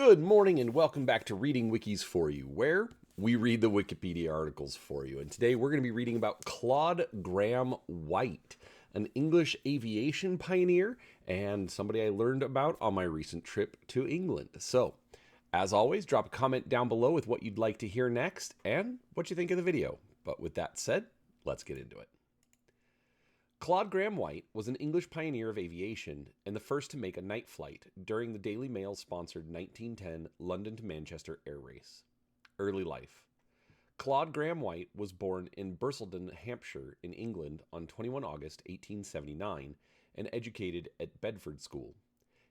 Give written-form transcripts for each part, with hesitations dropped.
Good morning and welcome back to Reading Wikis for You, where we read the Wikipedia articles for you. And today we're going to be reading about Claude Grahame-White, an English aviation pioneer and somebody I learned about on my recent trip to England. So, as always, drop a comment down below with what you'd like to hear next and what you think of the video. But with that said, let's get into it. Claude Grahame-White was an English pioneer of aviation and the first to make a night flight during the Daily Mail-sponsored 1910 London to Manchester air race. Early life. Claude Grahame-White was born in Bursledon, Hampshire, in England on 21 August 1879 and educated at Bedford School.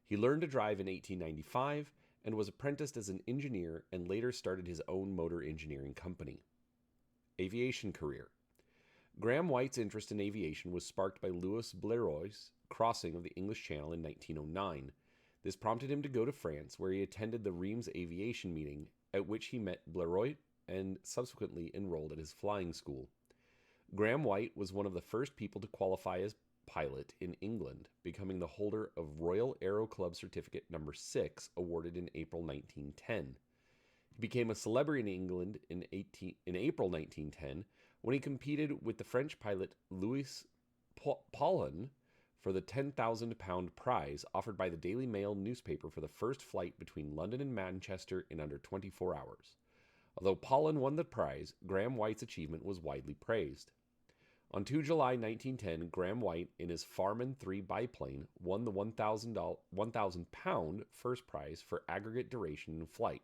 He learned to drive in 1895 and was apprenticed as an engineer and later started his own motor engineering company. Aviation career. Grahame-White's interest in aviation was sparked by Louis Blériot's crossing of the English Channel in 1909. This prompted him to go to France, where he attended the Reims aviation meeting, at which he met Blériot and subsequently enrolled at his flying school. Grahame-White was one of the first people to qualify as pilot in England, becoming the holder of Royal Aero Club Certificate No. 6, awarded in April 1910. He became a celebrity in England in April 1910, when he competed with the French pilot Louis Paulin for the £10,000 prize offered by the Daily Mail newspaper for the first flight between London and Manchester in under 24 hours. Although Paulin won the prize, Grahame-White's achievement was widely praised. On 2 July 1910, Grahame-White, in his Farman 3 biplane, won the £1,000 first prize for aggregate duration in flight,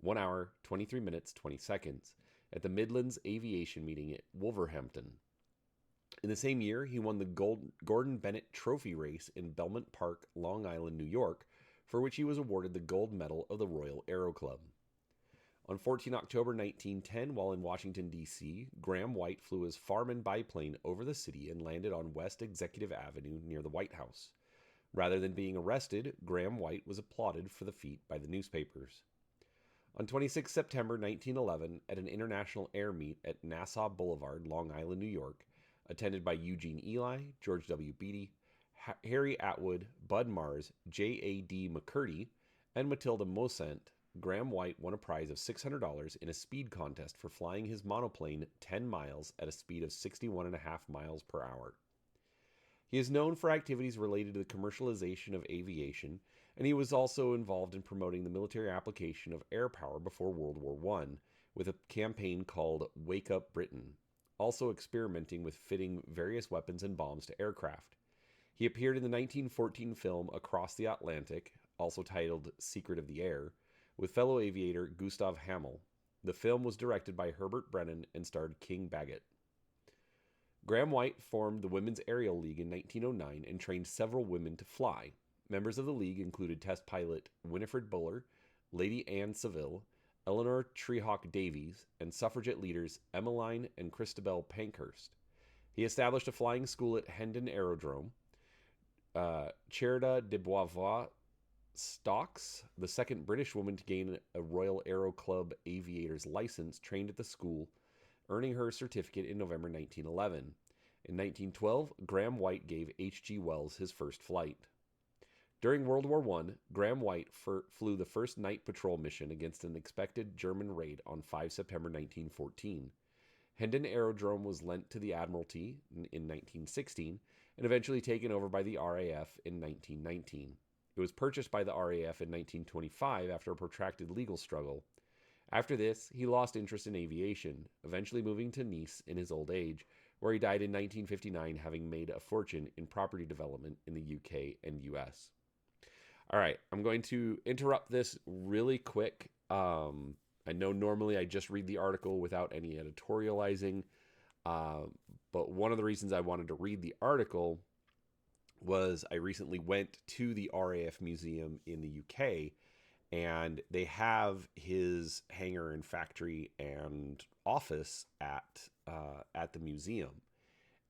1 hour, 23 minutes, 20 seconds, at the Midlands Aviation Meeting at Wolverhampton. In the same year, he won the Gordon Bennett Trophy race in Belmont Park, Long Island, New York, for which he was awarded the Gold Medal of the Royal Aero Club. On 14 October 1910, while in Washington, D.C., Grahame-White flew his Farman biplane over the city and landed on West Executive Avenue near the White House. Rather than being arrested, Grahame-White was applauded for the feat by the newspapers. On 26 September 1911, at an international air meet at Nassau Boulevard, Long Island, New York, attended by Eugene Ely, George W. Beatty, Harry Atwood, Bud Mars, J.A.D. McCurdy, and Matilda Mosent, Grahame-White won a prize of $600 in a speed contest for flying his monoplane 10 miles at a speed of 61.5 miles per hour. He is known for activities related to the commercialization of aviation, and he was also involved in promoting the military application of air power before World War I, with a campaign called Wake Up Britain, also experimenting with fitting various weapons and bombs to aircraft. He appeared in the 1914 film Across the Atlantic, also titled Secret of the Air, with fellow aviator Gustav Hamel. The film was directed by Herbert Brennan and starred King Baggett. Grahame-White formed the Women's Aerial League in 1909 and trained several women to fly. Members of the league included test pilot Winifred Buller, Lady Anne Saville, Eleanor Treehawk Davies, and suffragette leaders Emmeline and Christabel Pankhurst. He established a flying school at Hendon Aerodrome. Cherda de Beauvoir Stokes, the second British woman to gain a Royal Aero Club aviator's license, trained at the school, earning her certificate in November 1911. In 1912, Grahame-White gave H.G. Wells his first flight. During World War I, Grahame-White flew the first night patrol mission against an expected German raid on 5 September 1914. Hendon Aerodrome was lent to the Admiralty in 1916 and eventually taken over by the RAF in 1919. It was purchased by the RAF in 1925 after a protracted legal struggle. After this, he lost interest in aviation, eventually moving to Nice in his old age, where he died in 1959, having made a fortune in property development in the UK and US. All right, I'm going to interrupt this really quick. I know normally I just read the article without any editorializing, but one of the reasons I wanted to read the article was I recently went to the RAF Museum in the UK, and they have his hangar and factory and office at the museum.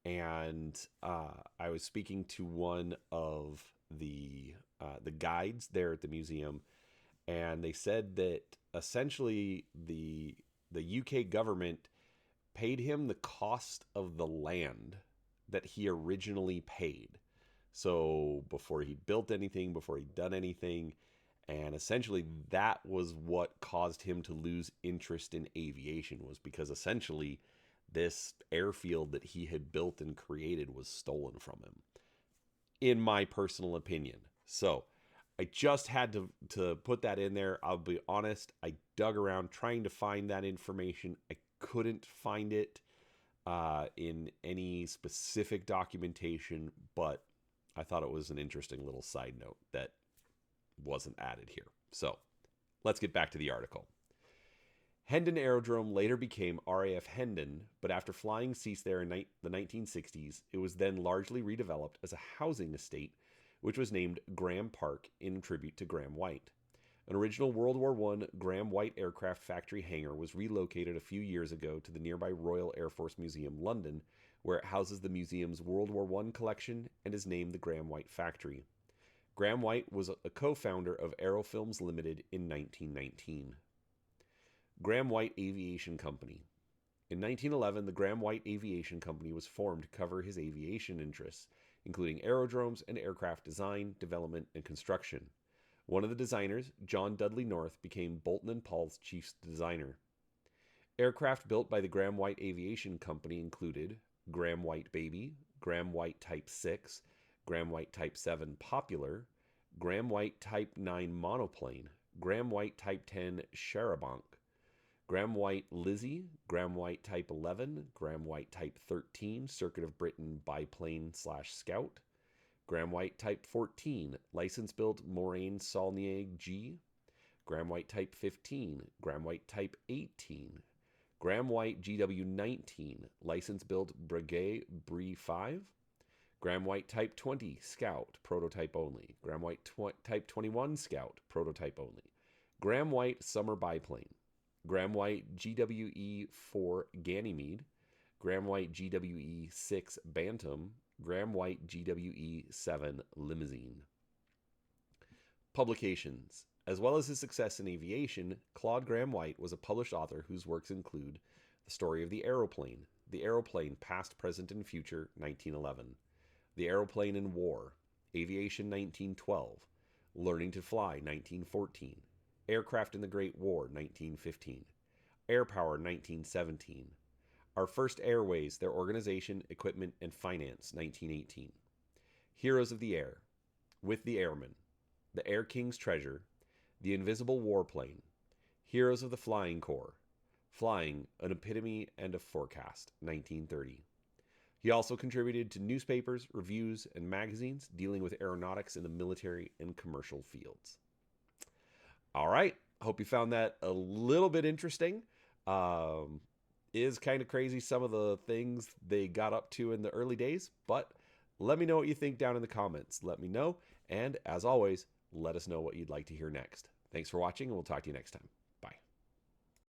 And I was speaking to one of the guides there at the museum, and they said that essentially the UK government paid him the cost of the land that he originally paid. So before he built anything, before he'd done anything, And essentially, that was what caused him to lose interest in aviation, was because essentially this airfield that he had built and created was stolen from him, in my personal opinion. So I just had to put that in there. I'll be honest, I dug around trying to find that information. I couldn't find it in any specific documentation, but I thought it was an interesting little side note that wasn't added here. So let's get back to the article. Hendon Aerodrome later became RAF Hendon, but after flying ceased there in the 1960s, it was then largely redeveloped as a housing estate, which was named Graham Park in tribute to Grahame-White. An original World War I Grahame-White aircraft factory hangar was relocated a few years ago to the nearby Royal Air Force Museum, London, where it houses the museum's World War I collection and is named the Grahame-White Factory. Grahame-White was a co-founder of Aerofilms Limited in 1919. Grahame-White Aviation Company. In 1911, the Grahame-White Aviation Company was formed to cover his aviation interests, including aerodromes and aircraft design, development, and construction. One of the designers, John Dudley North, became Boulton & Paul's chief designer. Aircraft built by the Grahame-White Aviation Company included Grahame-White Baby, Grahame-White Type 6, Grahame-White Type 7 Popular, Grahame-White Type 9 Monoplane, Grahame-White Type 10 Charabanc, Grahame-White Lizzie, Grahame-White Type 11, Grahame-White Type 13 Circuit of Britain Biplane/Scout, Grahame-White Type 14 License-Built Moraine Saulnier G, Grahame-White Type 15, Grahame-White Type 18, Grahame-White GW19 License-Built Breguet Brie 5, Grahame-White Type 20 Scout Prototype only, Grahame-White Type 21 Scout Prototype only, Grahame-White Summer Biplane, Grahame-White GWE-4 Ganymede, Grahame-White GWE-6 Bantam, Grahame-White GWE-7 Limousine. Publications. As well as his success in aviation, Claude Grahame-White was a published author whose works include The Story of the Aeroplane, The Aeroplane Past, Present, and Future, 1911, The Aeroplane in War, Aviation 1912, Learning to Fly, 1914, Aircraft in the Great War, 1915, Air Power, 1917, Our First Airways, Their Organization, Equipment, and Finance, 1918, Heroes of the Air, With the Airmen, The Air King's Treasure, The Invisible Warplane, Heroes of the Flying Corps, Flying, An Epitome and a Forecast, 1930. He also contributed to newspapers, reviews, and magazines dealing with aeronautics in the military and commercial fields. All right, hope you found that a little bit interesting. Is kind of crazy some of the things they got up to in the early days, but let me know what you think down in the comments. Let me know, and as always, let us know what you'd like to hear next. Thanks for watching, and we'll talk to you next time.